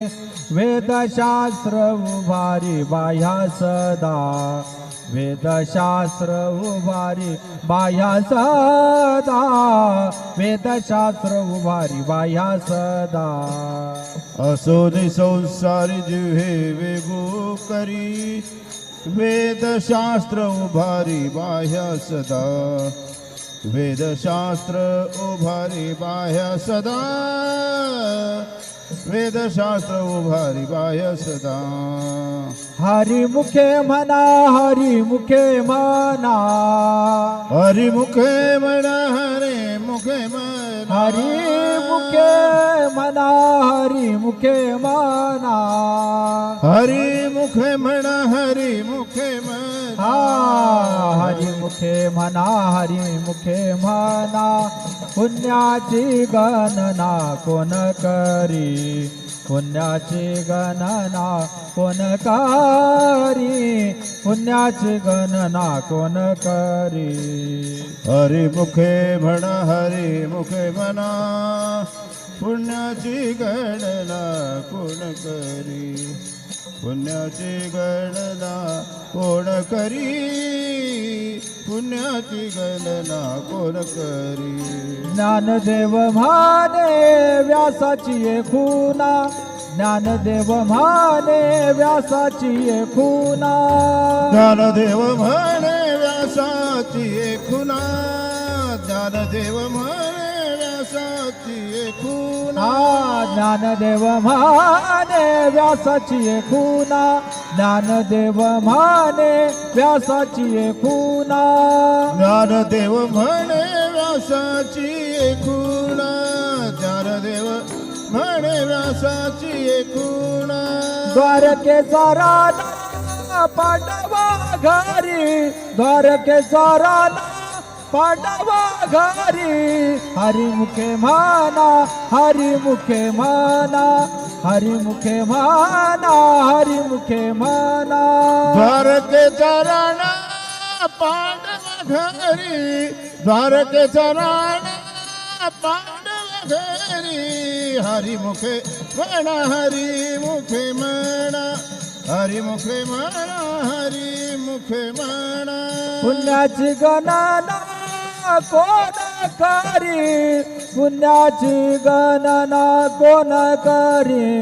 वेदशास्त्र उभारी बाह्या सदा, वेदशास्त्र उभारी बाह्या सदा, वेदशास्त्र उभारी बाह्या सदा. असो दे संसारी जिव्हे वेगो करी, वेदशास्त्र उभारी बाह्य सदा, वेदशास्त्र उभारी बाह्य सदा, वेदशास्त्र उभारी बाह्य सदा. हरिमुखे म्हणा, हरिमुखे म्हणा, हरिमुखे म्हणा, हरे मुखे म्हणा, हरिमुखे म्हणा, हरिमुखे म्हणा, हरिमुखे म्हणा, हरिमुखे म्हणा, हरिमुखे म्हणा, हरिमुखे म्हणा. पुण्याची गणना कोण करी, पुण्याची गणना कोण करी, पुण्याची गणना कोण करी. हरिमुखे म्हणा, हरिमुखे म्हणा, पुण्याची गणना कोण करी, पुण्याची गणना कोण करी, पुण्याची गणना कोण करी. ज्ञानदेव म्हणे व्यासाची खुना, ज्ञानदेव म्हणे व्यासाची खुना, ज्ञानदेव म्हणे व्यासाची खुना, ज्ञानदेव म्हणे व्यासाची खुना, ज्ञानदेव म्हणे व्यासाची खुना, ज्ञानदेव म्हणे व्यासाची खुना, ज्ञानदेव म्हणे व्यासाची खुना, ज्ञानदेव म्हणे व्यासाची खुना. द्वारकेचा राणा पांडवा घरी, द्वारकेचा राणा पांडवा घरी. हरिमुखे म्हणा, हरिमुखे म्हणा, हरिमुखे म्हणा, हरिमुखे म्हणा. द्वारकेचा राणा पांडवा घरी, द्वारकेचा राणा पांडवा घरी. हरिमुखे म्हणा, हरिमुखे म्हणा, हरिमुखे म्हणा, हरिमुखे म्हणा. पुण्याची गणना कोण करी, पुण्याची गणना कोण करी.